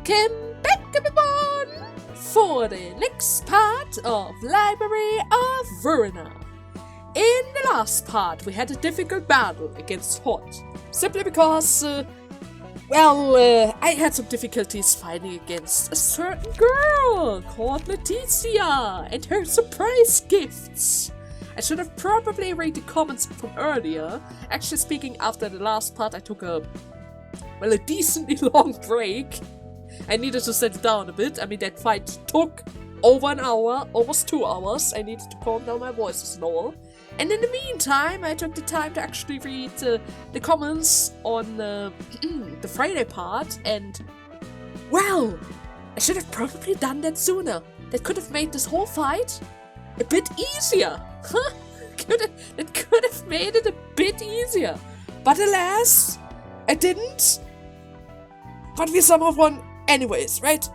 Welcome back, everyone, for the next part of Library of Ruina. In the last part, we had a difficult battle against Hot, simply because, I had some difficulties fighting against a certain girl called Leticia and her surprise gifts. I should have probably read the comments from earlier. Actually speaking, after the last part, I took a decently long break. I needed to settle down a bit. I mean, that fight took over an hour, almost 2 hours. I needed to calm down my voices and all. And in the meantime, I took the time to actually read the comments on the Friday part, and, well, I should have probably done that sooner. That could have made this whole fight a bit easier. Huh? That could have made it a bit easier. But alas, I didn't. But we somehow won anyways, right?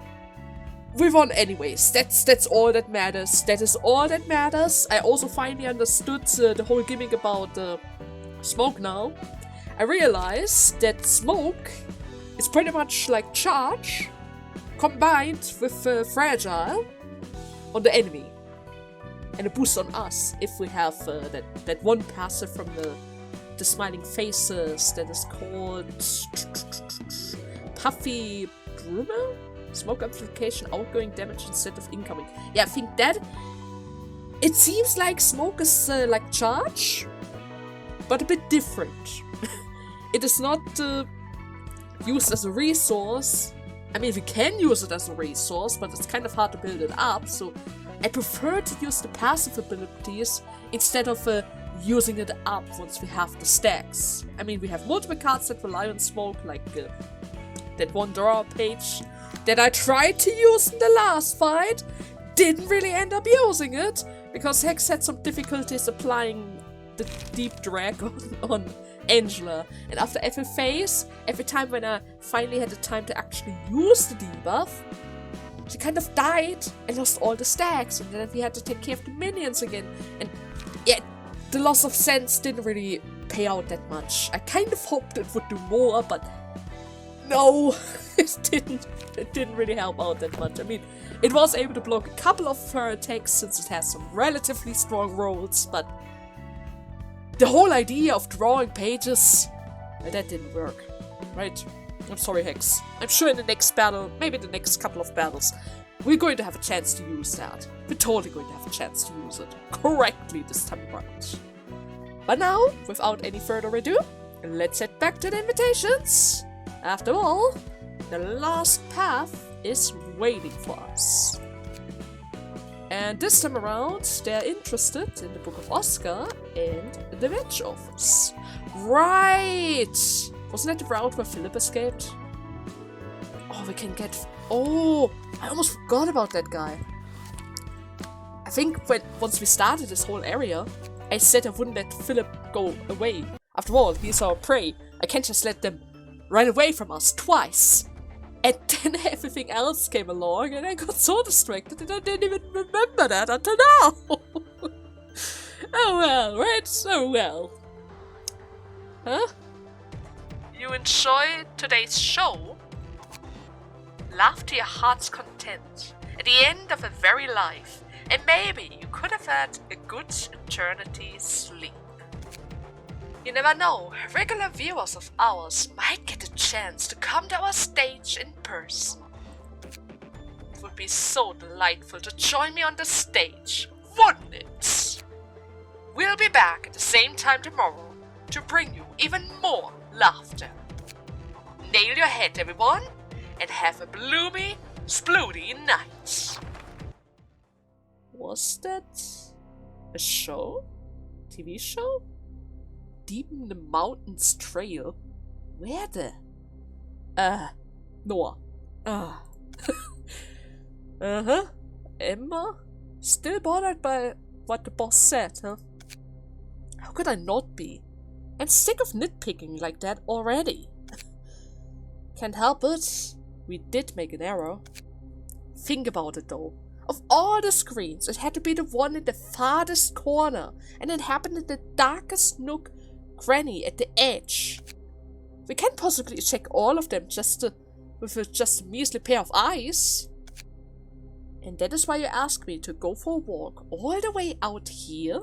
We won anyways. That's all that matters. That is all that matters. I also finally understood the whole gimmick about smoke now. I realized that smoke is pretty much like charge combined with fragile on the enemy. And a boost on us if we have that one passive from the smiling faces that is called Puffy Drummer? Smoke amplification, outgoing damage instead of incoming. Yeah, I think that it seems like smoke is like charge, but a bit different. It is not used as a resource. I mean, we can use it as a resource, but it's kind of hard to build it up, so I prefer to use the passive abilities instead of using it up once we have the stacks. I mean, we have multiple cards that rely on smoke, like that one draw page that I tried to use in the last fight. Didn't really end up using it, because Hex had some difficulties applying the deep drag on Angela. And after every phase, every time when I finally had the time to actually use the debuff, she kind of died and lost all the stacks, and then we had to take care of the minions again. And yeah, the loss of sense didn't really pay out that much. I kind of hoped it would do more, but no, it didn't really help out that much. I mean, it was able to block a couple of her attacks since it has some relatively strong rolls, but the whole idea of drawing pages, that didn't work, right? I'm sorry, Hex. I'm sure in the next battle, maybe the next couple of battles, we're going to have a chance to use that. We're totally going to have a chance to use it correctly this time around. But now, without any further ado, let's head back to the invitations. After all, the last path is waiting for us. And this time around, they're interested in the Book of Oscar and the Wedge Office. Right! Wasn't that the route where Philip escaped? Oh, we can get... Oh, I almost forgot about that guy. I think once we started this whole area, I said I wouldn't let Philip go away. After all, he's our prey. I can't just let them run away from us twice. And then everything else came along, and I got so distracted that I didn't even remember that until now. Oh well, right? Oh well. Huh? You enjoyed today's show? Laugh to your heart's content at the end of a very life, and maybe you could have had a good eternity sleep. You never know, regular viewers of ours might get a chance to come to our stage in person. It would be so delightful to join me on the stage, wouldn't it? We'll be back at the same time tomorrow to bring you even more laughter. Nail your head, everyone, and have a bloomy, splooty night. Was that a show? TV show? Deep in the Mountains Trail? Where the? Noah. Uh-huh. Emma? Still bothered by what the boss said, huh? How could I not be? I'm sick of nitpicking like that already. Can't help it. We did make an error. Think about it though. Of all the screens, it had to be the one in the farthest corner, and it happened in the darkest nook cranny at the edge. We can't possibly check all of them just to with just a measly pair of eyes. And that is why you asked me to go for a walk all the way out here?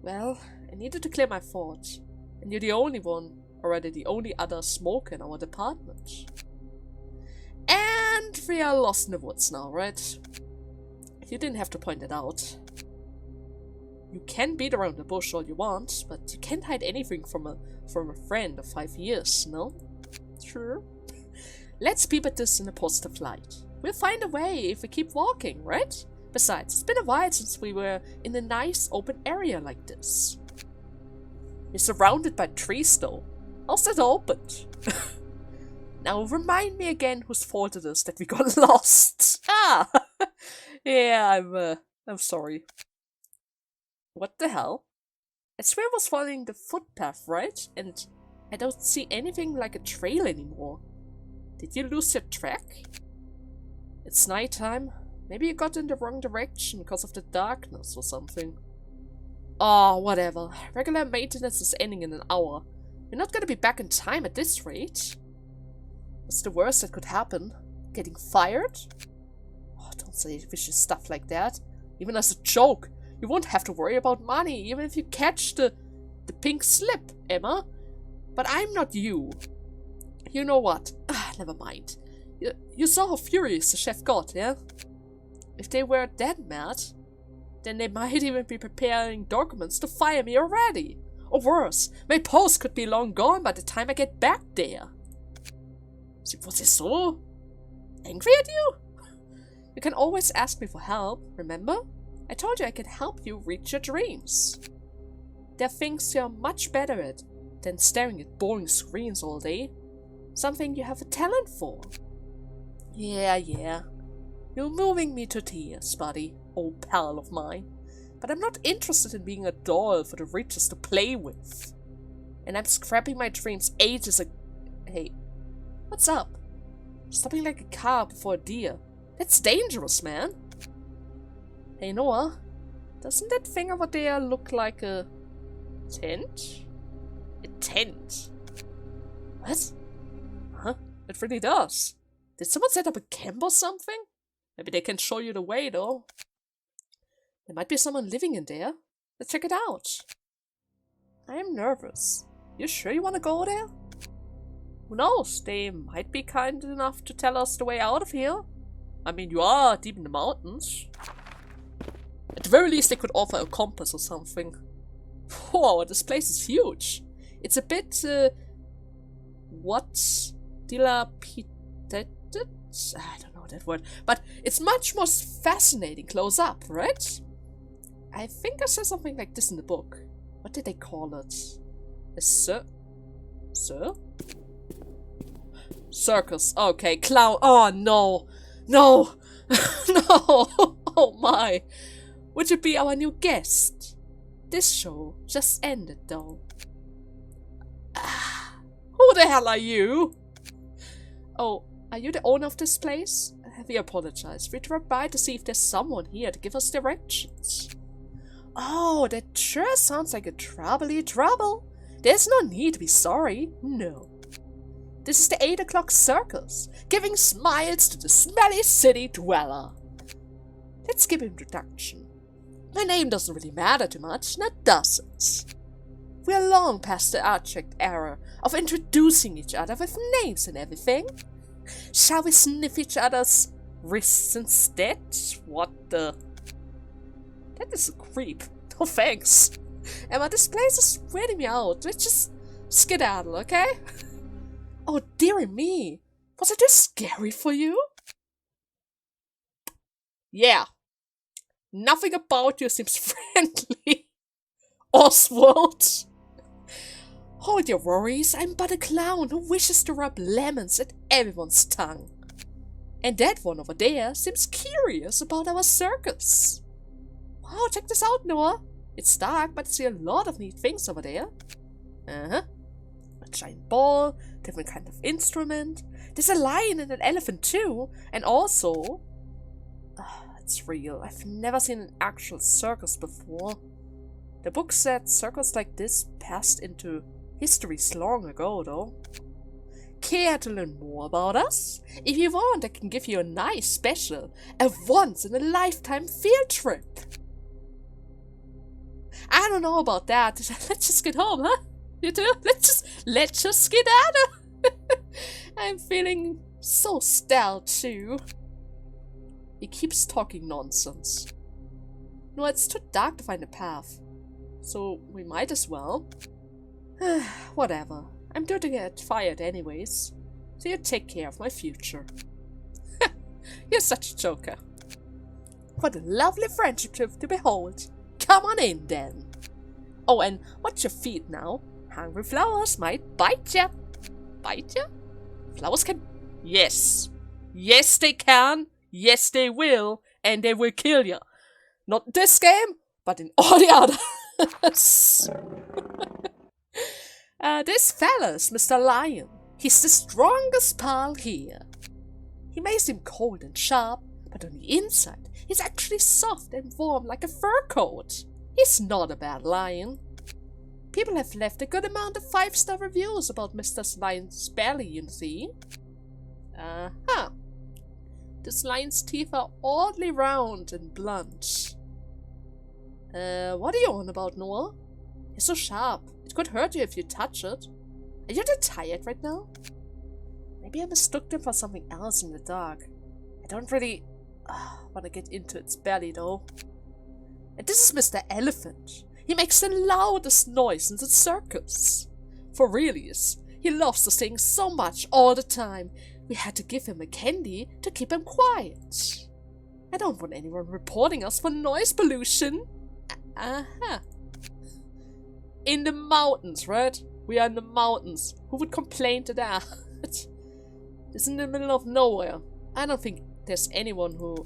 Well, I needed to clear my thoughts. And you're the only one, already the only other smoker in our department. And we are lost in the woods now, right? You didn't have to point it out. You can beat around the bush all you want, but you can't hide anything from a friend of 5 years, no? Sure. Let's peep at this in a positive light. We'll find a way if we keep walking, right? Besides, it's been a while since we were in a nice open area like this. We're surrounded by trees though. How's that opened? Now remind me again whose fault it is that we got lost. Ah! Yeah, I'm sorry. What the hell? I swear I was following the footpath, right? And I don't see anything like a trail anymore. Did you lose your track? It's nighttime. Maybe you got in the wrong direction because of the darkness or something. Oh, whatever. Regular maintenance is ending in an hour. We're not gonna be back in time at this rate. What's the worst that could happen? Getting fired? Oh, don't say vicious stuff like that. Even as a joke. You won't have to worry about money, even if you catch the pink slip, Emma. But I'm not you. You know what? Never mind. You saw how furious the chef got, yeah? If they were that mad, then they might even be preparing documents to fire me already. Or worse, my post could be long gone by the time I get back there. Was he so angry at you? You can always ask me for help, remember? I told you I can help you reach your dreams. There are things you're much better at than staring at boring screens all day. Something you have a talent for. Yeah. You're moving me to tears, buddy, old pal of mine. But I'm not interested in being a doll for the riches to play with. And I'm scrapping my dreams ages ago. Hey, what's up? Stopping like a car before a deer. That's dangerous, man. Hey Noah, doesn't that thing over there look like a tent? A tent? What? Huh? It really does. Did someone set up a camp or something? Maybe they can show you the way though. There might be someone living in there. Let's check it out. I am nervous. You sure you want to go there? Who knows? They might be kind enough to tell us the way out of here. I mean, you are deep in the mountains. At the very least, they could offer a compass or something. Whoa, this place is huge. It's a bit, what? Dilapidated? I don't know that word. But it's much more fascinating close up, right? I think I saw something like this in the book. What did they call it? A Circus. Okay, clown. Oh, no. No. No. Oh, my. Would you be our new guest? This show just ended, though. Who the hell are you? Oh, are you the owner of this place? We apologize. We dropped by to see if there's someone here to give us directions. Oh, that sure sounds like a troubly trouble. There's no need to be sorry. No. This is the 8 o'clock circus, giving smiles to the smelly city dweller. Let's give introduction. My name doesn't really matter too much, now does it? We're long past the abject era of introducing each other with names and everything. Shall we sniff each other's wrists instead? What the? That is a creep. No thanks. Emma, this place is weirding me out. Let's just skedaddle, okay? Oh, dearie me. Was it too scary for you? Yeah. Nothing about you seems friendly. Oswald. Hold your worries. I'm but a clown who wishes to rub lemons at everyone's tongue. And that one over there seems curious about our circus. Wow, check this out, Noah. It's dark, but I see a lot of neat things over there. A giant ball, different kind of instrument. There's a lion and an elephant too. And also... it's real. I've never seen an actual circus before. The book said circus like this passed into histories long ago, though. care to learn more about us? If you want, I can give you a nice special, a once-in-a-lifetime field trip. I don't know about that. Let's just get home, huh? You too? Let's just get out of. I'm feeling so stale too. He keeps talking nonsense. No, it's too dark to find a path. So we might as well. Whatever. I'm due to get fired anyways. So you take care of my future. You're such a joker. What a lovely friendship to behold. Come on in then. Oh, and watch your feet now. Hungry flowers might bite ya. Bite ya? Flowers can... Yes. Yes, they can. Yes, they will. And they will kill ya. Not this game, but in all the others. This fella's Mr. Lion. He's the strongest pal here. He may seem cold and sharp, but on the inside, he's actually soft and warm like a fur coat. He's not a bad lion. People have left a good amount of 5-star reviews about Mr. Lion's belly, you see. This lion's teeth are oddly round and blunt. What are you on about, Noah? You're so sharp. It could hurt you if you touch it. Are you too tired right now? Maybe I mistook him for something else in the dark. I don't really want to get into its belly, though. And this is Mr. Elephant. He makes the loudest noise in the circus. For reals, he loves to sing so much all the time. We had to give him a candy to keep him quiet. I don't want anyone reporting us for noise pollution. In the mountains, right? We are in the mountains. Who would complain to that? It's in the middle of nowhere. I don't think there's anyone who...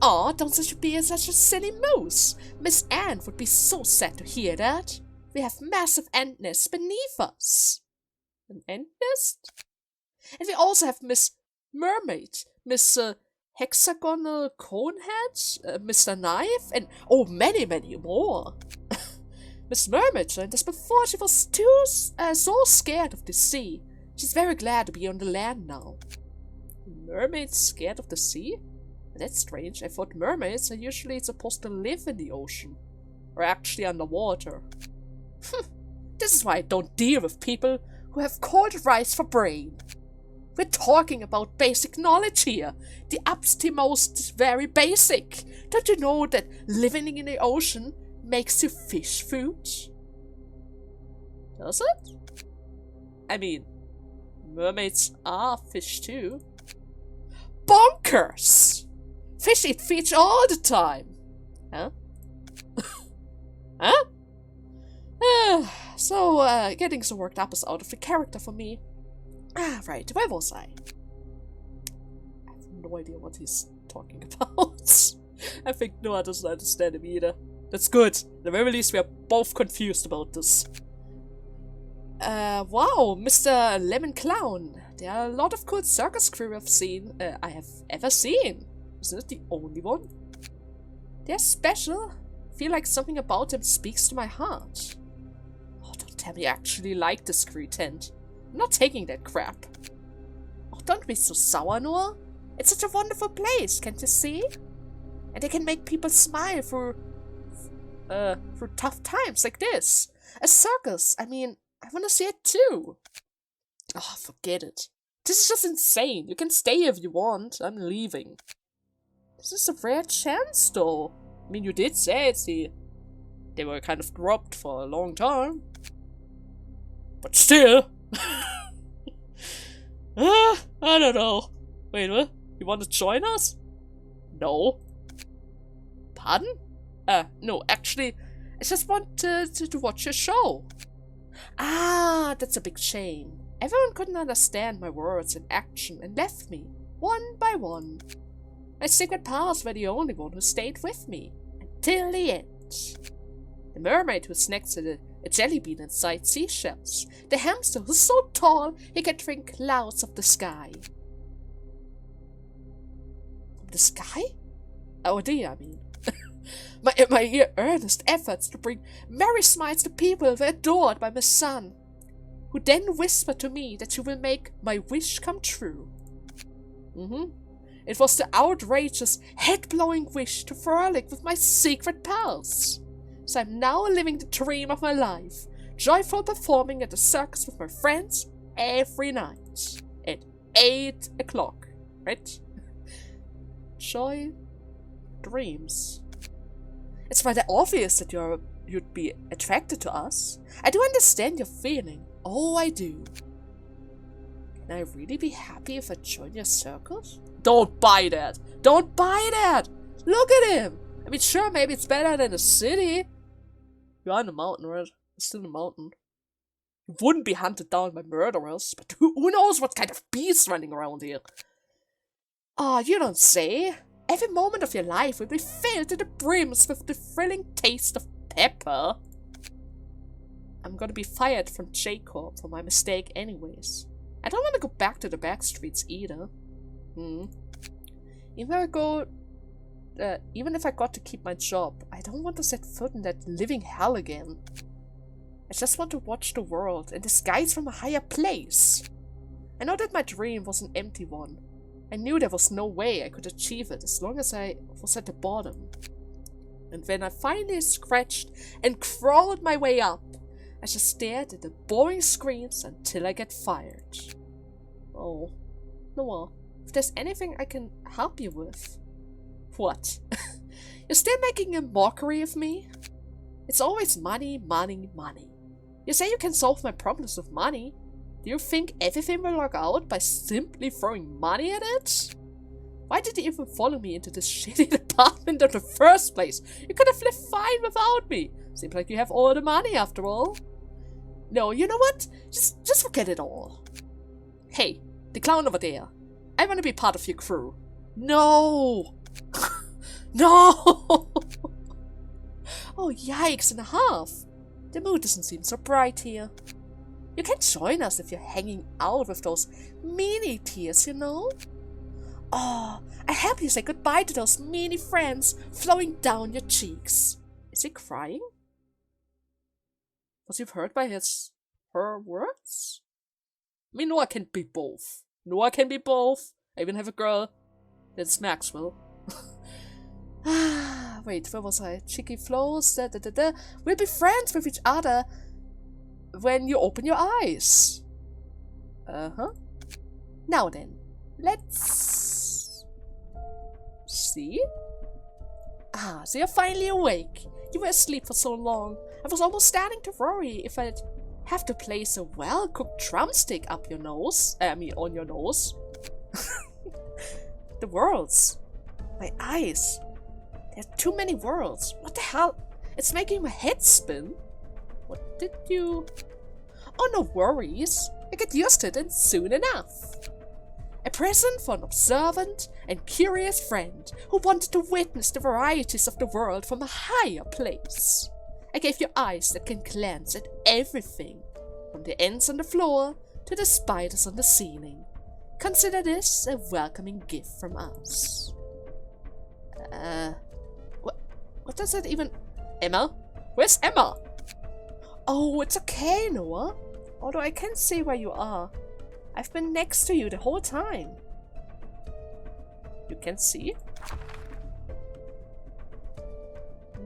Aw, don't be such a silly moose. Miss Ant would be so sad to hear that. We have massive ant nests beneath us. An ant nest? And we also have Miss Mermaid, Miss Hexagonal Conehead, Mr. Knife, and many, many more. Miss Mermaid joined us before she was so scared of the sea. She's very glad to be on the land now. Mermaids scared of the sea? That's strange. I thought mermaids are usually supposed to live in the ocean. Or actually underwater. This is why I don't deal with people who have cold rice for brain. We're talking about basic knowledge here. The most very basic. Don't you know that living in the ocean makes you fish food? Does it? I mean, mermaids are fish too. Bonkers! Fish eat fish all the time. Huh? Huh? Getting so worked up is out of the character for me. Right, where was I? I have no idea what he's talking about. I think Noah doesn't understand him either. That's good. At the very least, we are both confused about this. Wow, Mr. Lemon Clown. There are a lot of cool circus crew I have ever seen. Isn't it the only one? They're special. I feel like something about them speaks to my heart. Oh, don't tell me you actually like this crew tent. I'm not taking that crap. Oh, don't be so sour, Noah. It's such a wonderful place, can't you see? And they can make people smile through tough times like this. A circus, I mean, I want to see it too. Oh, forget it. This is just insane. You can stay if you want. I'm leaving. This is a rare chance, though. I mean, you did say it's they were kind of dropped for a long time. But still. I don't know. Wait, what? You want to join us? No. Pardon? No, actually, I just want to watch your show. Ah, that's a big shame. Everyone couldn't understand my words in action and left me, one by one. My secret pals were the only one who stayed with me, until the end. The mermaid who snacks at a jelly bean inside seashells. The hamster who's so tall he can drink clouds of the sky. The sky? Oh dear, I mean. my earnest efforts to bring merry smiles to people were adored by my son. who then whispered to me that she will make my wish come true. It was the outrageous, head-blowing wish to frolic with my secret pals. So I'm now living the dream of my life, joyful performing at the circus with my friends every night at 8 o'clock, right? Joy, dreams. It's rather obvious that you'd be attracted to us. I do understand your feeling. Oh, I do. Can I really be happy if I join your circus? Don't buy that! Don't buy that! Look at him! I mean, sure, maybe it's better than the city. You're in the mountain, right? It's still a mountain. You wouldn't be hunted down by murderers, but who knows what kind of beasts running around here? Oh, you don't say. Every moment of your life will be filled to the brims with the thrilling taste of pepper. I'm gonna be fired from J-Corp for my mistake anyways. I don't want to go back to the back streets either. Even if I got to keep my job, I don't want to set foot in that living hell again. I just want to watch the world and the skies from a higher place. I know that my dream was an empty one. I knew there was no way I could achieve it as long as I was at the bottom. And when I finally scratched and crawled my way up, I just stared at the boring screens until I get fired. Oh, Noah, if there's anything I can help you with. What? You're still making a mockery of me? It's always money, money, money. You say you can solve my problems with money. Do you think everything will work out by simply throwing money at it? Why did you even follow me into this shitty apartment in the first place? You could have lived fine without me. Seems like you have all the money after all. No, you know what? Just forget it all. Hey, the clown over there. I want to be part of your crew. No! No! Oh, yikes and a half. The mood doesn't seem so bright here. You can join us if you're hanging out with those meanie tears, you know? Oh, I help you say goodbye to those meanie friends flowing down your cheeks. Is he crying? Was he hurt by her words? I mean, Noah can be both. Noah can be both. I even have a girl. That's Maxwell. Wait, where was I? Cheeky flows. We'll be friends with each other when you open your eyes. Now then, let's see. So you're finally awake. You were asleep for so long. I was almost starting to worry if I'd have to place a well-cooked drumstick up your nose. On your nose. The worlds. My eyes. There are too many worlds. What the hell? It's making my head spin. What did you... Oh, no worries. I get used to it and soon enough. A present for an observant and curious friend who wanted to witness the varieties of the world from a higher place. I gave you eyes that can glance at everything, from the ants on the floor to the spiders on the ceiling. Consider this a welcoming gift from us. What does it even... Emma? Where's Emma? Oh, it's okay, Noah. Although I can't see where you are. I've been next to you the whole time. You can see?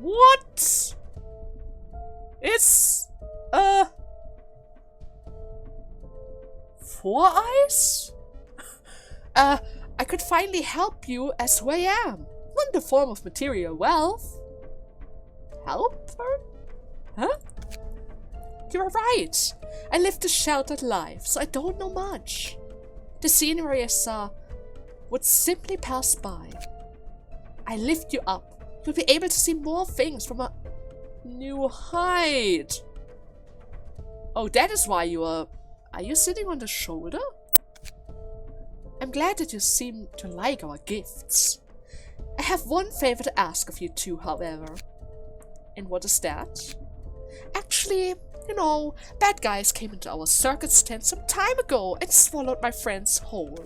What? It's... Four eyes? I could finally help you as who I am. Not in the form of material wealth. Help her? Huh? You're right. I lived a sheltered life, so I don't know much. The scenery I saw would simply pass by. I lift you up. You'll be able to see more things from a new height. Oh, that is why you are... Are you sitting on the shoulder? I'm glad that you seem to like our gifts. I have one favor to ask of you two, however. And what is that? Actually, you know, bad guys came into our circus tent some time ago and swallowed my friends whole.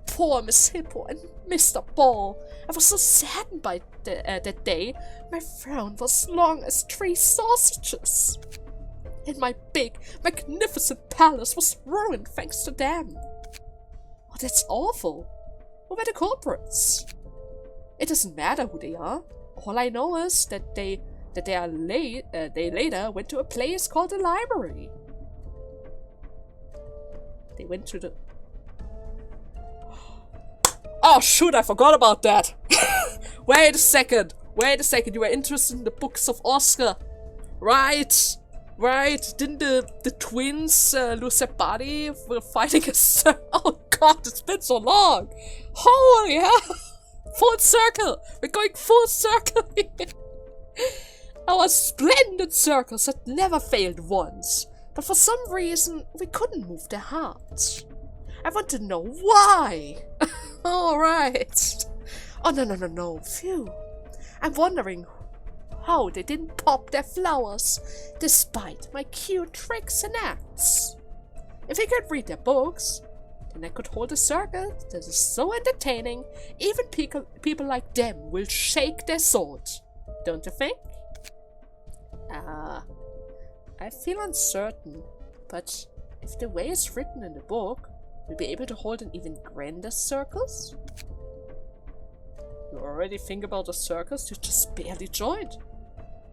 Poor Miss Hippo and Mr. Ball. I was so saddened by that day. My frown was long as 3 sausages. And my big, magnificent palace was ruined thanks to them. Oh, that's awful. Who were the culprits? It doesn't matter who they are. All I know is that they later went to a place called the library. They went to the... Oh shoot, I forgot about that! Wait a second, you were interested in the books of Oscar. Right, didn't the twins lose their body while fighting a Oh god, it's been so long! Holy hell! Full circle! We're going full circle here! Our splendid circus had never failed once, but for some reason we couldn't move their hearts. I want to know why! Alright. Oh no, phew. I'm wondering how they didn't pop their flowers, despite my cute tricks and acts. If I could read their books, then I could hold a circus that is so entertaining, even people like them will shake their swords. Don't you think? I feel uncertain, but if the way is written in the book, we'll be able to hold an even grander circus? You already think about a circus you just barely joined.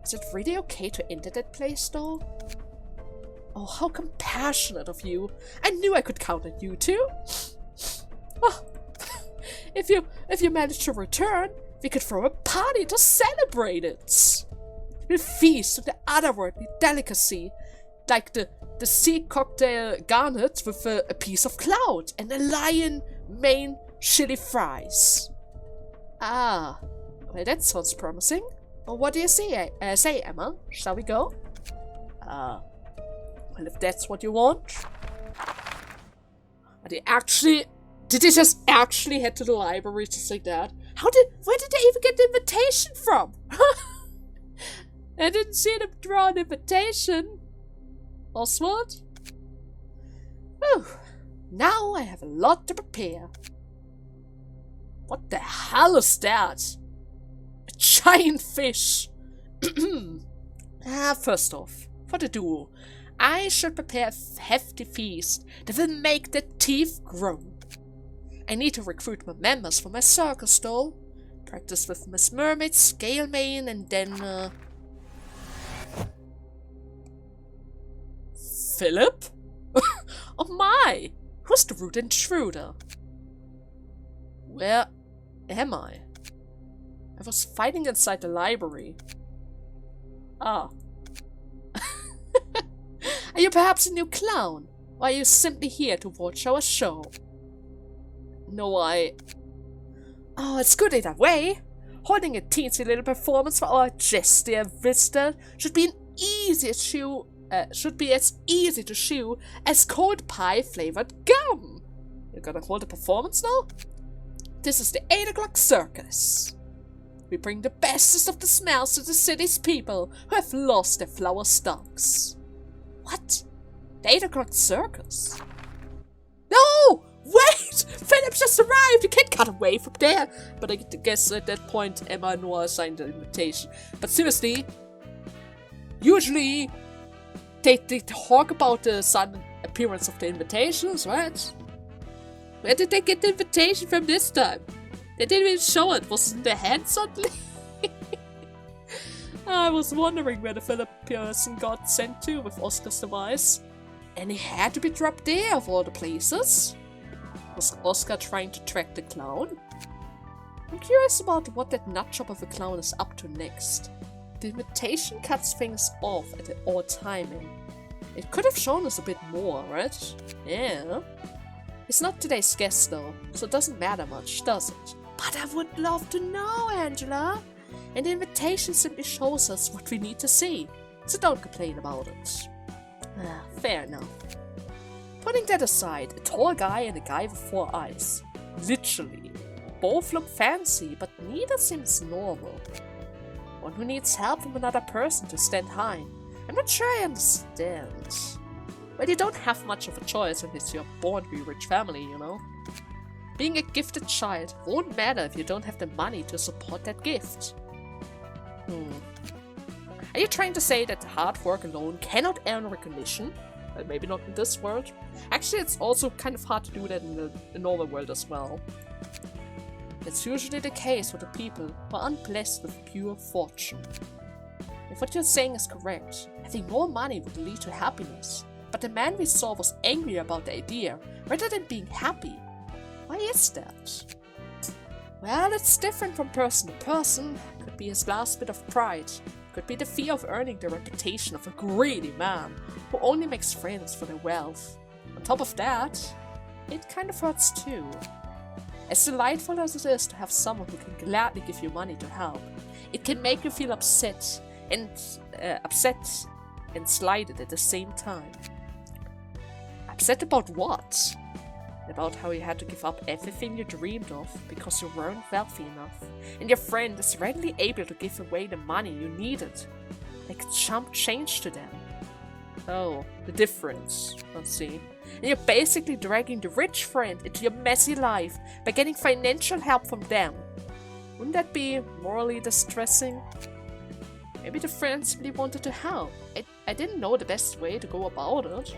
Is it really okay to enter that place though? Oh, how compassionate of you. I knew I could count on you too. Oh, if you manage to return, we could throw a party to celebrate it. We'll feast on the otherworldly delicacy, like the sea cocktail garnet with a piece of cloud and a lion mane chili fries. Ah, well that sounds promising. Well, what do you say, Emma? Shall we go? Well, if that's what you want. Did they just actually head to the library just like that? Where did they even get the invitation from? I didn't see them draw an invitation. Oswald? Whew. Now I have a lot to prepare. What the hell is that? A giant fish. First off, for the duo, I should prepare a hefty feast that will make their teeth grow. I need to recruit more members for my circus though. Practice with Miss Mermaid, Scale Main, and then Philip? Oh my! Who's the rude intruder? Where am I? I was fighting inside the library. Ah. Are you perhaps a new clown? Or are you simply here to watch our show? No, Oh, it's good either way. Holding a teensy little performance for our jester visitor should be as easy to chew as cold pie flavored gum. You're gonna hold a performance now? This is the 8 o'clock circus. We bring the bestest of the smells to the city's people who have lost their flower stalks. What? The 8 o'clock circus? No! Wait! Philip just arrived! You can't cut away from there! But I guess at that point Emma and Noah signed the invitation. But seriously, usually they talk about the sudden appearance of the invitations, right? Where did they get the invitation from this time? They didn't even show it. Was it in their hand suddenly? I was wondering where the Philip person got sent to with Oscar's device. And he had to be dropped there of all the places. Was Oscar trying to track the clown? I'm curious about what that nutjob of a clown is up to next. The invitation cuts things off at an odd timing. It could have shown us a bit more, right? Yeah. He's not today's guest though, so it doesn't matter much, does it? But I would love to know, Angela. And the invitation simply shows us what we need to see, so don't complain about it. Fair enough. Putting that aside, a tall guy and a guy with 4 eyes. Literally. Both look fancy, but neither seems normal. One who needs help from another person to stand high. I'm not sure I understand. Well, you don't have much of a choice unless you're born to a rich family, you know? Being a gifted child won't matter if you don't have the money to support that gift. Are you trying to say that hard work alone cannot earn recognition? Well, maybe not in this world. Actually, it's also kind of hard to do that in the normal world as well. That's usually the case for the people who are unblessed with pure fortune. If what you're saying is correct, having more money would lead to happiness. But the man we saw was angry about the idea, rather than being happy. Why is that? Well, it's different from person to person. Could be his last bit of pride. Could be the fear of earning the reputation of a greedy man who only makes friends for their wealth. On top of that, it kind of hurts too. As delightful as it is to have someone who can gladly give you money to help, it can make you feel upset and slighted at the same time. Upset about what? About how you had to give up everything you dreamed of because you weren't wealthy enough, and your friend is readily able to give away the money you needed, like chump change to them. Oh, the difference. Let's see. And you're basically dragging the rich friend into your messy life by getting financial help from them. Wouldn't that be morally distressing? Maybe the friend simply wanted to help. I didn't know the best way to go about it.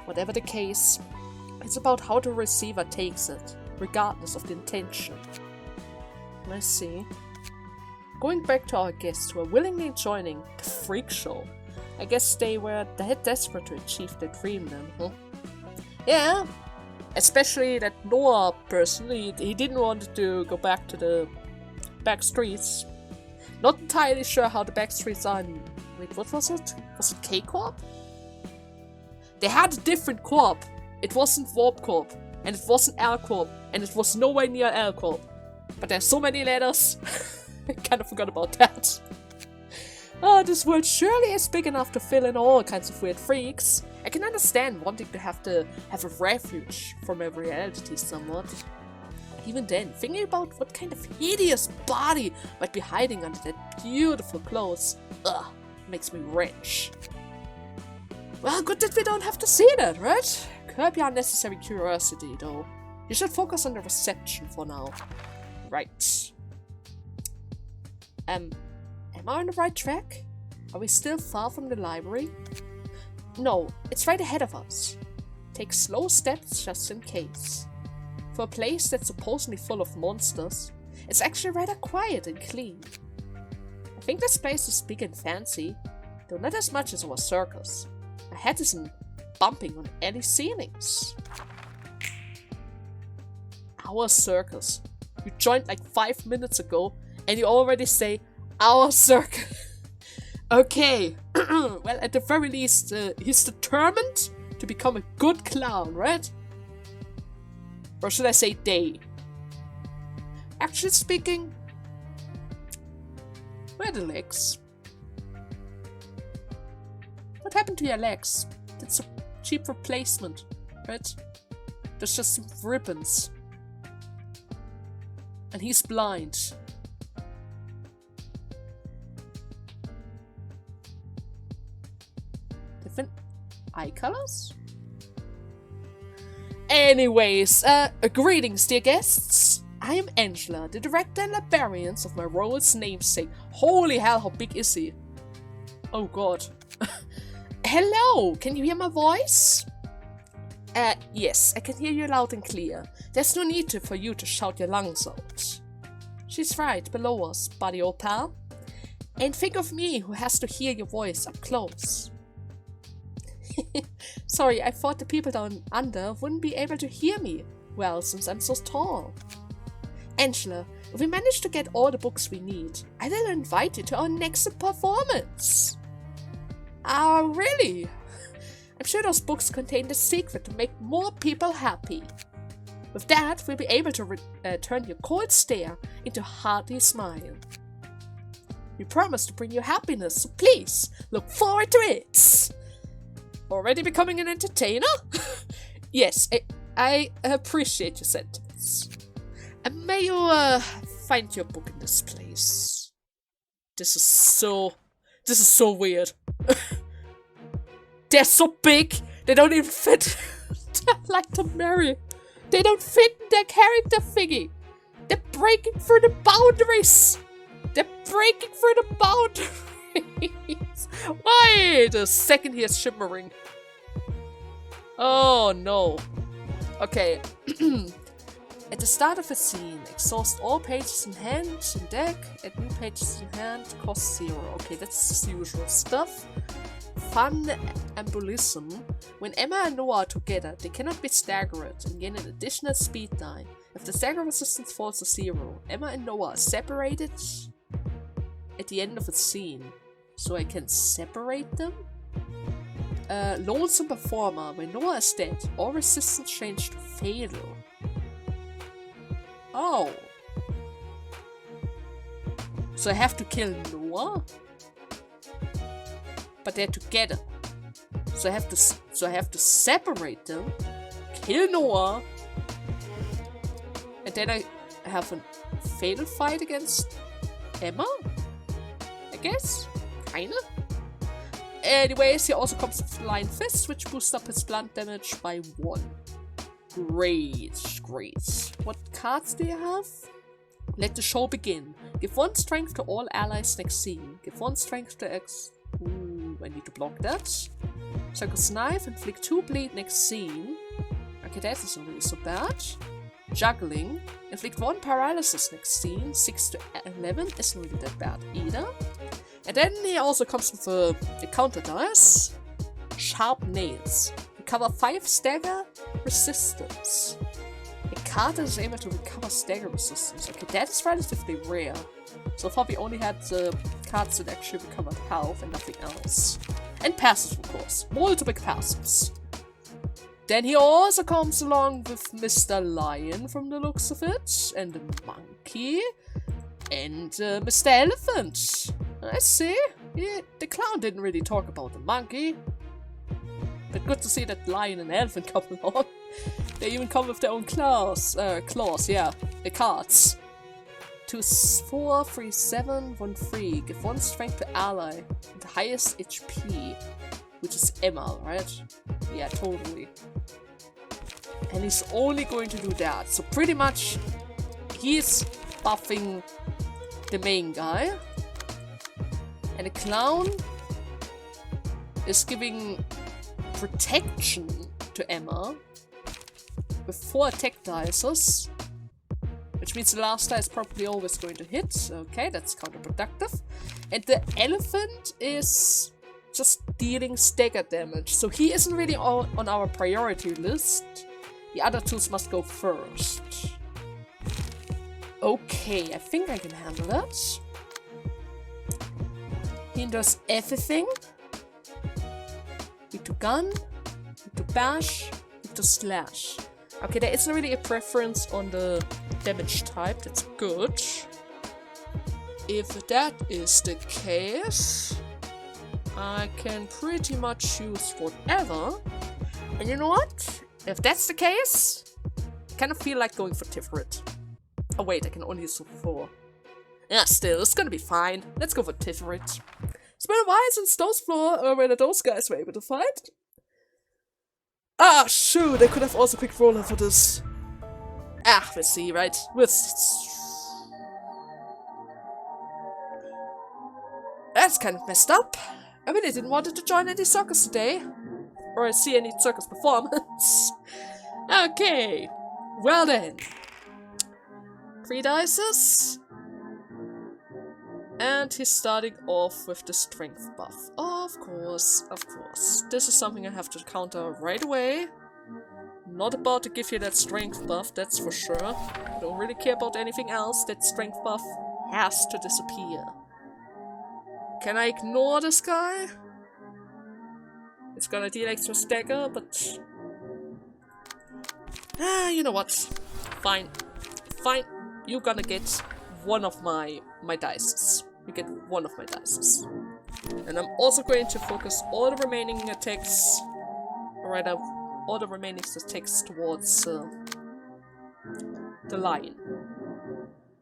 Whatever the case, it's about how the receiver takes it, regardless of the intention. Let's see. Going back to our guests who are willingly joining the freak show. I guess they were that desperate to achieve their dream then, huh? Yeah, especially that Noah personally, he didn't want to go back to the back streets. Not entirely sure how the back streets are in... Wait, what was it? Was it K-Corp? They had a different corp. It wasn't Warp Corp, and it wasn't L Corp, and it was nowhere near L Corp. But there's so many letters. I kind of forgot about that. Oh, this world surely is big enough to fill in all kinds of weird freaks. I can understand wanting to have a refuge from my reality somewhat. Even then, thinking about what kind of hideous body might be hiding under that beautiful clothes, makes me wrench. Well, good that we don't have to see that, right? Curb your unnecessary curiosity, though. You should focus on the reception for now. Right. Am I on the right track? Are we still far from the library? No, it's right ahead of us. Take slow steps just in case. For a place that's supposedly full of monsters, it's actually rather quiet and clean. I think this place is big and fancy, though not as much as our circus. My head isn't bumping on any ceilings. Our circus. You joined like 5 minutes ago, and you already say, our circus. Okay, well, at the very least, he's determined to become a good clown, right? Or should I say they? Actually speaking, where are the legs? What happened to your legs? That's a cheap replacement, right? There's just some ribbons. And he's blind. Different eye colors? Anyways, greetings dear guests. I am Angela, the director and librarians of my royal's namesake. Holy hell, how big is he? Oh god. Hello, can you hear my voice? Yes, I can hear you loud and clear. There's no need for you to shout your lungs out. She's right below us, buddy old pal. And think of me who has to hear your voice up close. Sorry, I thought the people down under wouldn't be able to hear me. Well, since I'm so tall. Angela, if we manage to get all the books we need, I will invite you to our next performance. Oh, really? I'm sure those books contain the secret to make more people happy. With that, we'll be able to turn your cold stare into a hearty smile. We promise to bring you happiness, so please look forward to it. Already becoming an entertainer? Yes, I appreciate your sentence. And may you find your book in this place. This is so weird. They're so big, they don't even fit. They're like to marry. They don't fit in their character thingy. They're breaking through the boundaries. They're breaking through the boundaries. Wait a second, he is shimmering. Oh no. Okay. At the start of a scene, exhaust all pages in hand in deck, add new pages in hand, cost 0. Okay, that's the usual stuff. Fun embolism. When Emma and Noah are together, they cannot be staggered and gain an additional speed die. If the stagger resistance falls to 0, Emma and Noah are separated at the end of a scene. So I can separate them? Lonesome Performer. When Noah is dead, all resistance change to fatal. Oh. So I have to kill Noah? But they're together. So I have to separate them, kill Noah, and then I have a fatal fight against Emma? I guess? Kinda? Anyways, he also comes with Flying Fist, which boosts up his blunt damage by 1. Great, great. What cards do you have? Let the show begin. Give 1 strength to all allies next scene. Give 1 strength to X. Ooh, I need to block that. Circus Knife, inflict 2 bleed next scene. Okay, that isn't really so bad. Juggling, inflict 1 paralysis next scene. 6 to 11 isn't really that bad either. And then he also comes with the counter dice. Sharp Nails. Recover 5 stagger resistance. A card that is able to recover stagger resistance. Okay, that is relatively rare. So far we only had the cards that actually recovered health and nothing else. And passives, of course. Multiple passives. Then he also comes along with Mr. Lion from the looks of it. And the monkey. And Mr. Elephant. I see. Yeah, the clown didn't really talk about the monkey. But good to see that Lion and Elephant come along. They even come with their own claws, yeah, the cards. 2, 4, 3, 7, 1, 3. Give 1 strength to ally. The highest HP. Which is Emma, right? Yeah, totally. And he's only going to do that. So pretty much, he's buffing the main guy. And the clown is giving protection to Emma with 4 attack dices, which means the last die is probably always going to hit. Okay, that's counterproductive. And the elephant is just dealing stagger damage, so he isn't really on our priority list. The other 2s must go first. Okay, I think I can handle that. He does everything. Need to gun, need to bash, need to slash. Okay, there isn't really a preference on the damage type, that's good. If that is the case, I can pretty much use whatever. And you know what? If that's the case, I kind of feel like going for Tiferet. Oh wait, I can only use 4. Yeah, still, it's gonna be fine. Let's go for Tiferet. It's been a while since those guys were able to fight. Ah, shoot, I could have also picked Roller for this. Ah, we'll see, right? That's kind of messed up. I really didn't want to join any circus today. Or see any circus performance. Okay. Well then. 3 dices. And he's starting off with the strength buff. Of course, of course. This is something I have to counter right away. Not about to give you that strength buff, that's for sure. Don't really care about anything else. That strength buff has to disappear. Can I ignore this guy? It's gonna deal extra stagger, but... you know what? Fine. Fine. You're gonna get one of my dices. You get one of my dices. And I'm also going to focus all the remaining attacks, or rather, all the remaining attacks towards the lion.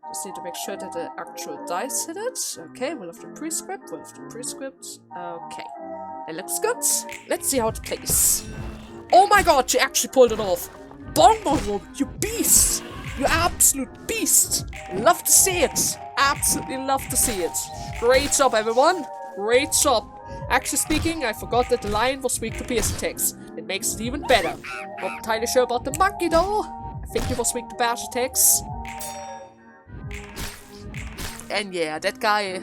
Just need to make sure that the actual dice hit it. Okay, we'll have the prescript, Okay, it looks good. Let's see how it plays. Oh my god, she actually pulled it off. Bongo, you beast! You absolute beast! Love to see it! Absolutely love to see it. Great job, everyone! Great job. Actually speaking, I forgot that the lion was weak to pierce attacks. It makes it even better. Not entirely sure about the monkey though. I think he was weak to bash attacks. And yeah, that guy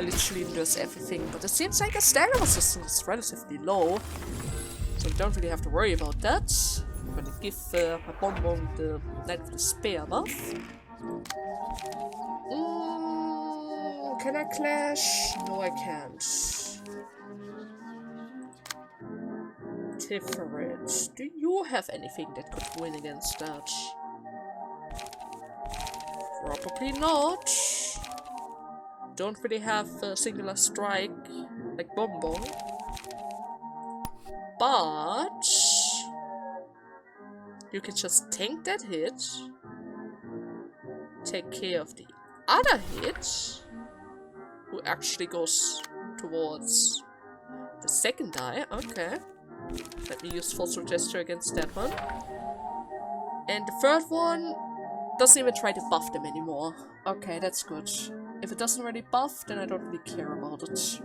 literally does everything. But it seems like his stagger resistance is relatively low. So we don't really have to worry about that. I'm gonna give my Bonbon the Knight of the Spear buff. Can I clash? No, I can't. Tiferet. Do you have anything that could win against that? Probably not. Don't really have a singular strike like Bonbon. But you can just tank that hit. Take care of the other hit. Who actually goes towards the second die. Okay. Let me use Fossil Gesture against that one. And the third one doesn't even try to buff them anymore. Okay, that's good. If it doesn't really buff, then I don't really care about it.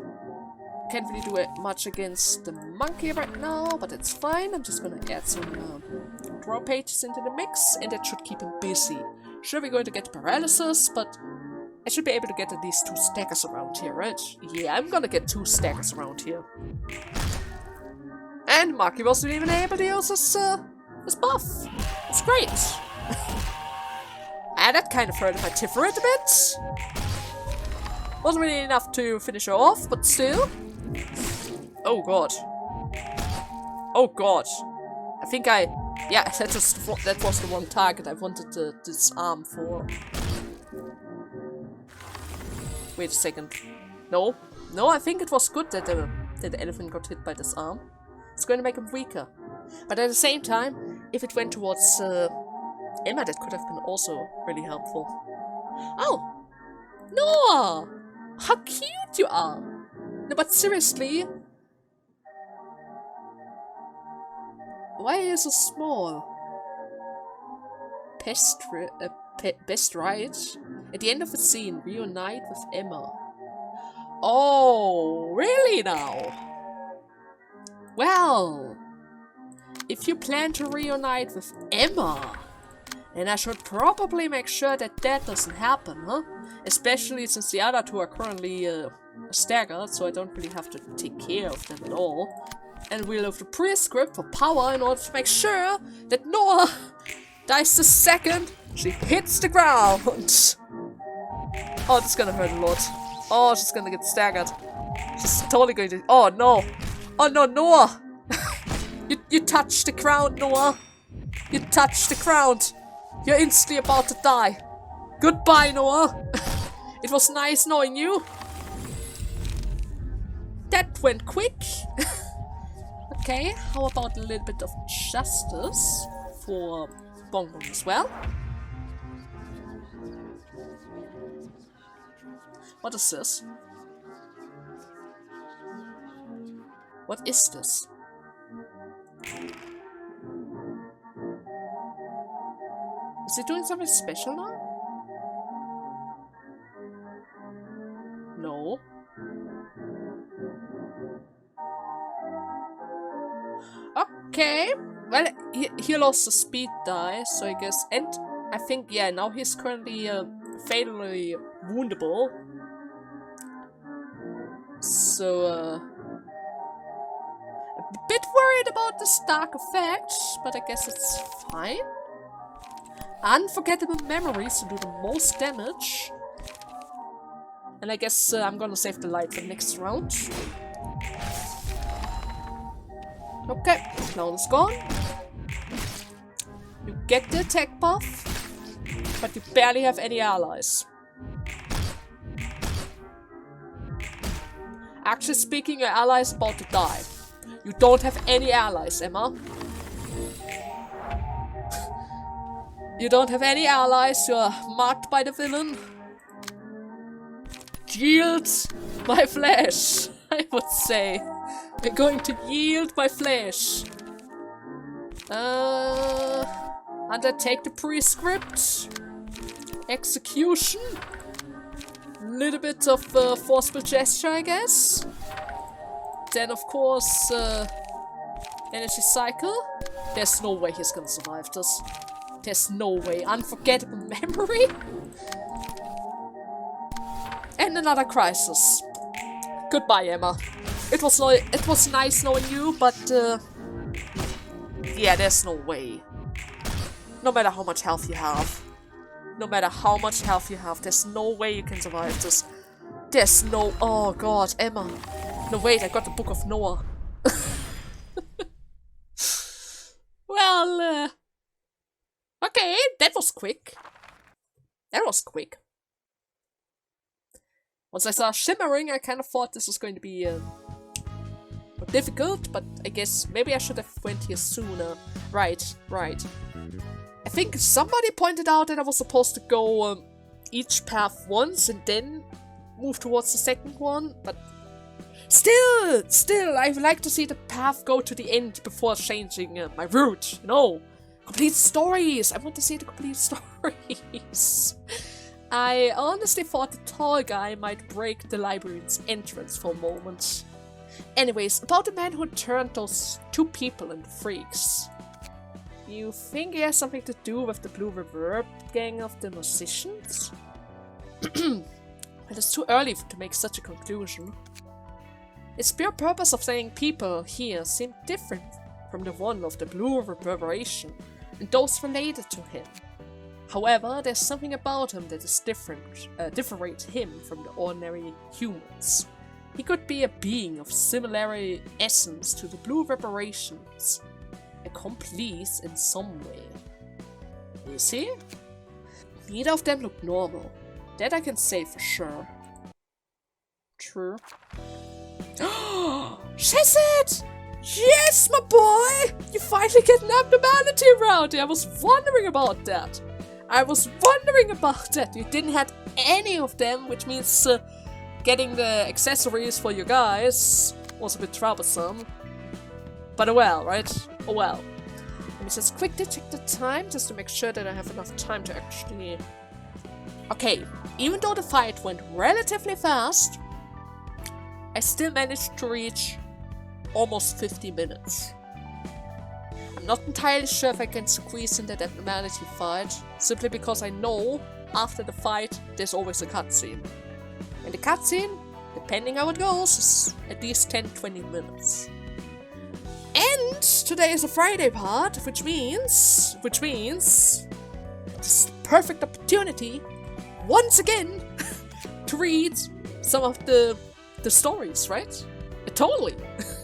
Can't really do it much against the monkey right now, but it's fine. I'm just gonna add some draw pages into the mix, and that should keep him busy. Sure, we're going to get paralysis, but I should be able to get at least 2 stackers around here, right? Yeah, I'm gonna get 2 stackers around here. And Maki wasn't even able to use his buff. It's great. And that kind of hurted my Tiferet a bit. Wasn't really enough to finish her off, but still. Oh god. Oh god. I think yeah, that was the wrong target I wanted to disarm for. Wait a second. No. No, I think it was good that the elephant got hit by this arm. It's going to make him weaker. But at the same time, if it went towards Emma, that could have been also really helpful. Oh! Noah! How cute you are! No, but seriously? Why are you so small? Best right? At the end of the scene, reunite with Emma. Oh, really now? Well, if you plan to reunite with Emma, then I should probably make sure that that doesn't happen, huh? Especially since the other 2 are currently staggered, so I don't really have to take care of them at all. And we'll have the prescript for power in order to make sure that Noah dies the second she hits the ground. Oh, this is gonna hurt a lot. Oh, she's gonna get staggered. She's totally going to... Oh, no. Oh, no, Noah. You touched the ground, Noah. You touched the ground. You're instantly about to die. Goodbye, Noah. It was nice knowing you. That went quick. Okay, how about a little bit of justice for Bonbon as well? What is this? What is this? Is he doing something special now? No. Okay. Well, he lost the speed die, so I guess... And I think, yeah, now he's currently fatally woundable. So, a bit worried about this dark effect, but I guess it's fine. Unforgettable memories to do the most damage. And I guess I'm gonna save the light for next round. Okay, clown is gone. You get the attack buff, but you barely have any allies. Actually speaking, your ally is about to die. You don't have any allies, Emma. You don't have any allies, you're marked by the villain. Yield my flesh, I would say. We're going to yield my flesh. Undertake the prescript. Execution. Little bit of forceful gesture, I guess. Then, of course, energy cycle. There's no way he's gonna survive this. There's no way. Unforgettable memory. And another crisis. Goodbye, Emma. It was nice knowing you, but yeah, there's no way. No matter how much health you have. No matter how much health you have, there's no way you can survive this. There's no... Oh god, Emma. No, wait, I got the Book of Noah. Well, okay, that was quick. That was quick. Once I saw shimmering, I kind of thought this was going to be more difficult, but I guess maybe I should have went here sooner. Right. I think somebody pointed out that I was supposed to go each path once and then move towards the second one, but still, I would like to see the path go to the end before changing my route, you know? Complete stories! I want to see the complete stories! I honestly thought the tall guy might break the library's entrance for a moment. Anyways, about the man who turned those two people into freaks. You think he has something to do with the Blue Reverb gang of the musicians? Well, it's too early to make such a conclusion. Its pure purpose of saying people here seemed different from the one of the Blue Reverberation and those related to him. However, there's something about him that is differentiates him from the ordinary humans. He could be a being of similar essence to the Blue Reverberations, a complice in some way. Is he? Neither of them look normal. That I can say for sure. True. Shazit! Yes, my boy! You finally get an abnormality around here. I was wondering about that. You didn't have any of them, which means getting the accessories for you guys was a bit troublesome. But oh well, right? Oh well. Let me just quickly check the time, just to make sure that I have enough time to actually... Okay, even though the fight went relatively fast, I still managed to reach almost 50 minutes. I'm not entirely sure if I can squeeze in that abnormality fight, simply because I know after the fight there's always a cutscene. And the cutscene, depending how it goes, is at least 10-20 minutes. And today is a Friday part, which means this is the perfect opportunity, once again, to read some of the stories, right? Totally!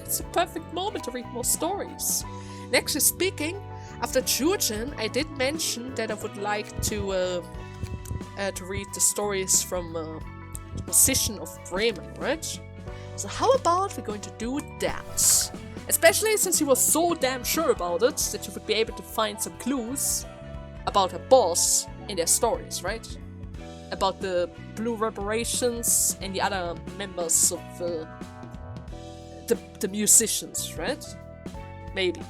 It's a perfect moment to read more stories. And actually speaking, after Jujin, I did mention that I would like to read the stories from the position of Bremen, right? So how about we're going to do that? Especially since he was so damn sure about it that you would be able to find some clues about a boss in their stories, right? About the Blue Reverberations and the other members of the musicians, right? Maybe.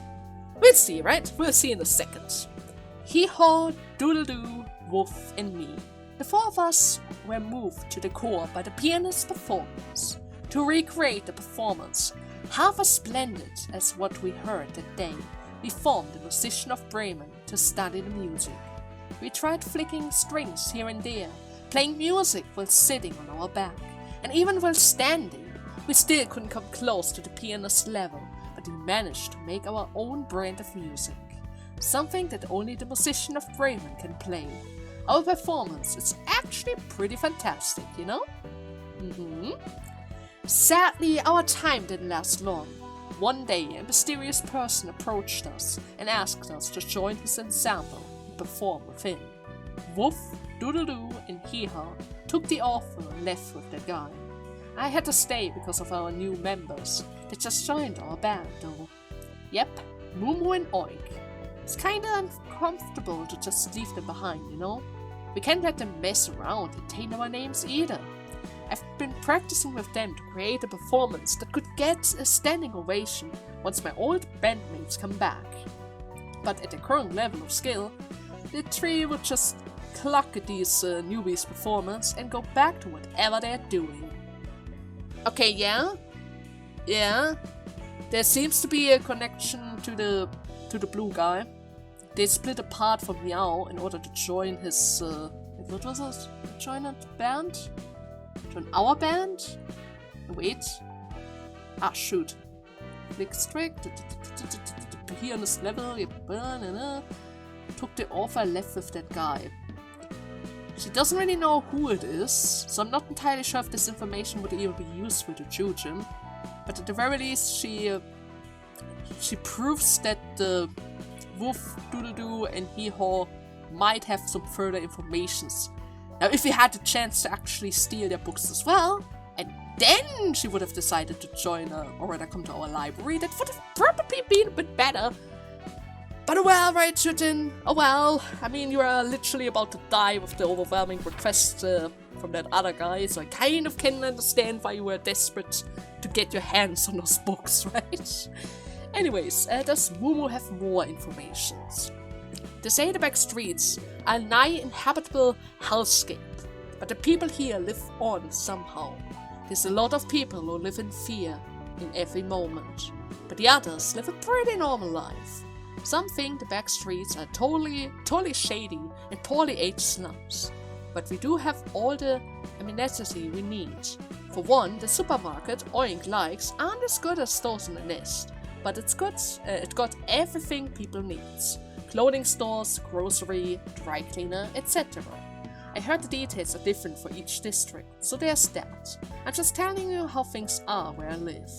We'll see, right? We'll see in a second. Hee-haw, doodle-doo, Wolf and me. The four of us were moved to the core by the pianist's performance. To recreate the performance, half as splendid as what we heard that day, we formed the musician of Bremen to study the music. We tried flicking strings here and there, playing music while sitting on our back, and even while standing. We still couldn't come close to the pianist's level, but we managed to make our own brand of music. Something that only the musician of Bremen can play. Our performance is actually pretty fantastic, you know? Sadly, our time didn't last long. One day, a mysterious person approached us and asked us to join his ensemble and perform with him. Woof, Doodle-Doo, and Hee-Haw took the offer and left with that guy. I had to stay because of our new members. They just joined our band, though. Yep, Mumu and Oink. It's kinda uncomfortable to just leave them behind, you know? We can't let them mess around and take our names either. I've been practicing with them to create a performance that could get a standing ovation once my old bandmates come back. But at the current level of skill, the three would just clock at these newbies' performance and go back to whatever they're doing. Okay, yeah. There seems to be a connection to the blue guy. They split apart from Meow in order to join his what was it? Join a band? Join our band? Wait. Shoot. Click strict. Here on this level, took the offer, left with that guy. She doesn't really know who it is, so I'm not entirely sure if this information would even be useful to Jujin. But at the very least, she proves that the Wolf, Doodle-Doo, and Hee-Haw might have some further informations. Now, if we had the chance to actually steal their books as well, and then she would have decided to join or rather come to our library, that would have probably been a bit better. But oh well, right, Jujin? Oh well, I mean, you are literally about to die with the overwhelming request from that other guy, so I kind of can understand why you were desperate to get your hands on those books, right? Anyways, does Mumu have more information? They say the back streets are a nigh inhabitable hellscape, but the people here live on somehow. There's a lot of people who live in fear in every moment, but the others live a pretty normal life. Some think the back streets are totally shady and poorly aged slums, but we do have all the amenity we need. For one, the supermarket Oink likes aren't as good as those in the nest, but it got everything people needs. Clothing stores, grocery, dry cleaner, etc. I heard the details are different for each district, so there's that. I'm just telling you how things are where I live.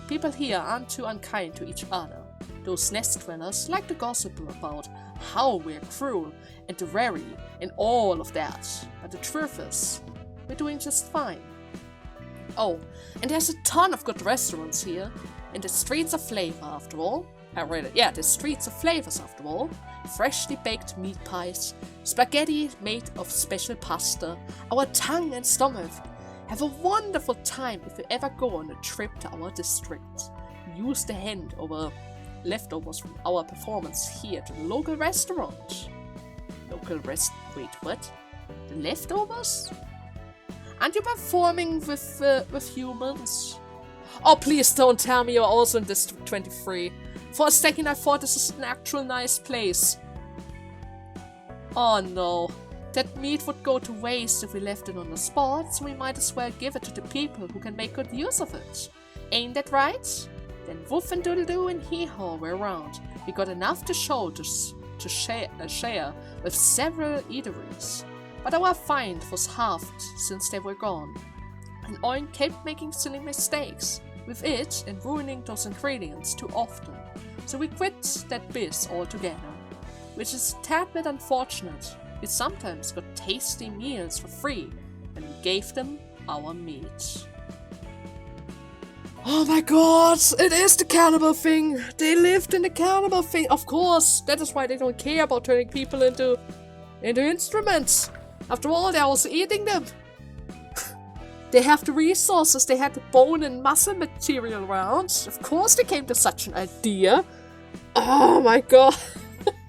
People here aren't too unkind to each other. Those nest dwellers like to gossip about how we're cruel and wary and all of that, but the truth is, we're doing just fine. Oh, and there's a ton of good restaurants here, and the streets of flavor after all. The streets of flavors after all. Freshly baked meat pies, spaghetti made of special pasta, our tongue and stomach. Have a wonderful time if you ever go on a trip to our district. Use the leftovers from our performance here to the local restaurant. Wait, what? The leftovers? Aren't you performing with humans? Oh, please don't tell me you're also in District 23. For a second I thought this is an actual nice place. Oh no. That meat would go to waste if we left it on the spot, so we might as well give it to the people who can make good use of it. Ain't that right? Then Woof and Doodle-Doo and Hee-Haw were around. We got enough to share with several eateries. But our find was halved since they were gone. And Oink kept making silly mistakes with it and ruining those ingredients too often. So we quit that biz altogether. Which is a tad bit unfortunate. We sometimes got tasty meals for free, and we gave them our meat. Oh my god, it is the cannibal thing! They lived in the cannibal thing! Of course! That is why they don't care about turning people into instruments! After all, they're also eating them! They have the resources, they had the bone and muscle material around. Of course they came to such an idea! Oh my god!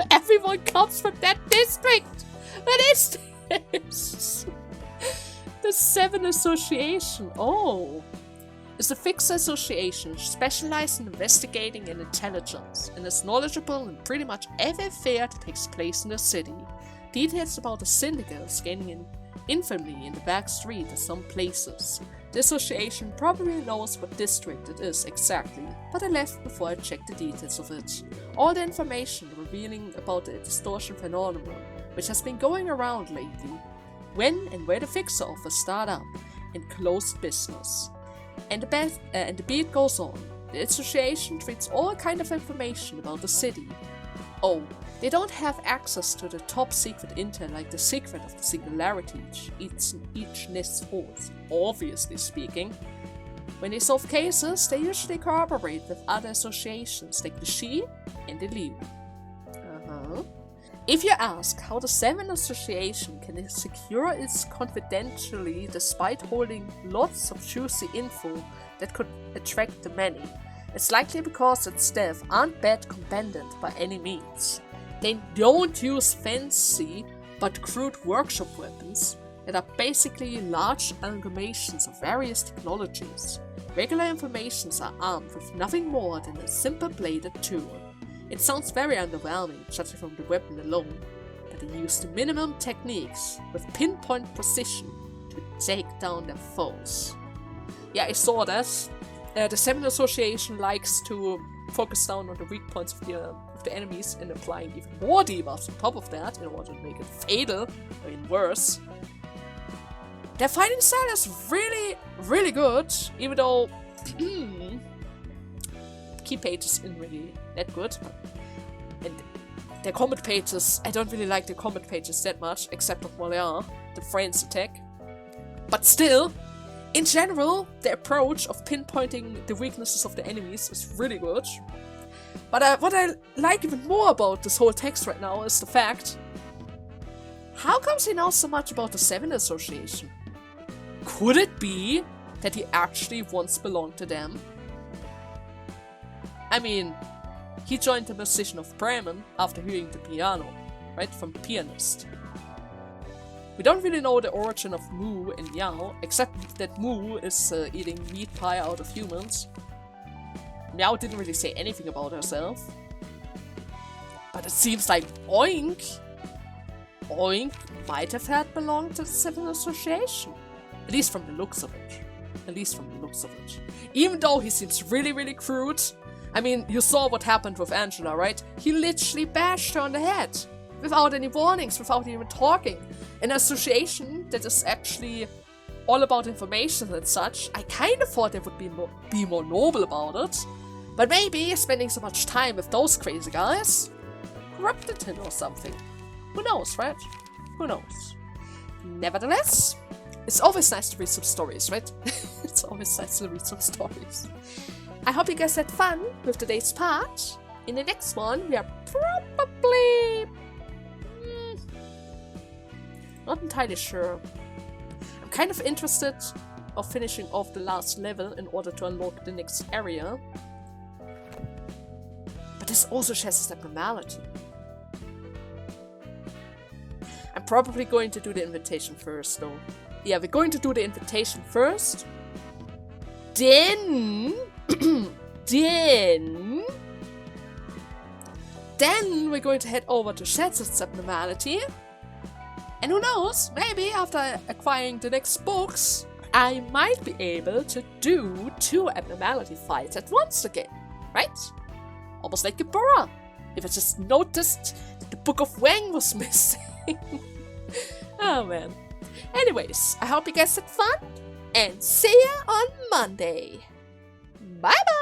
Everyone comes from that district! What is this? The Seven Association. Oh. It's a fixed association specialized in investigating and intelligence, and is knowledgeable in pretty much every affair that takes place in the city. Details about the syndicate gaining in infamy in the back street in some places. The association probably knows what district it is exactly, but I left before I checked the details of it. All the information revealing about the distortion phenomenon, which has been going around lately, when and where the fixer offers start up, and closed business. And the beat goes on. The association treats all kind of information about the city. Oh, they don't have access to the top secret intel like the secret of the singularity each nest holds, obviously speaking. When they solve cases, they usually cooperate with other associations like the She and the Liu. If you ask how the Seven Association can secure its confidentially despite holding lots of juicy info that could attract the many, it's likely because its staff aren't bad combatant by any means. They don't use fancy but crude workshop weapons that are basically large amalgamations of various technologies. Regular informations are armed with nothing more than a simple bladed tool. It sounds very underwhelming, judging from the weapon alone, but they use the minimum techniques with pinpoint precision to take down their foes. Yeah, I saw that. The 7 Association likes to focus down on the weak points of the enemies and applying even more debuffs on top of that in order to make it fatal, or even worse. Their fighting style is really, really good, even though key pages isn't really that good. And their combat pages, I don't really like the combat pages that much, except of Molière, the Friends attack. But still, in general, the approach of pinpointing the weaknesses of the enemies is really good. But what I like even more about this whole text right now is the fact, how comes he knows so much about the 7 Association? Could it be that he actually once belonged to them? I mean, he joined the musician of Bremen after hearing the piano, right, from Pianist. We don't really know the origin of Mu and Meow, except that Mu is eating meat pie out of humans. Meow didn't really say anything about herself. But it seems like Oink might have had belonged to the 7 Association. At least from the looks of it. Even though he seems really, really crude. I mean, you saw what happened with Angela, right? He literally bashed her on the head. Without any warnings, without even talking. An association that is actually all about information and such, I kind of thought they would be more noble about it. But maybe spending so much time with those crazy guys corrupted him or something. Who knows, right? Who knows? Nevertheless, it's always nice to read some stories, right? It's always nice to read some stories. I hope you guys had fun with today's part. In the next one, we are probably... not entirely sure. I'm kind of interested of finishing off the last level in order to unlock the next area. But this also shares its abnormality. I'm probably going to do the invitation first, though. Yeah, we're going to do the invitation first. Then we're going to head over to Shaz's abnormality. And who knows, maybe after acquiring the next books, I might be able to do 2 abnormality fights at once again, right? Almost like Gibora, if I just noticed that the Book of Wang was missing. Oh man. Anyways, I hope you guys had fun, and see ya on Monday. Bye bye!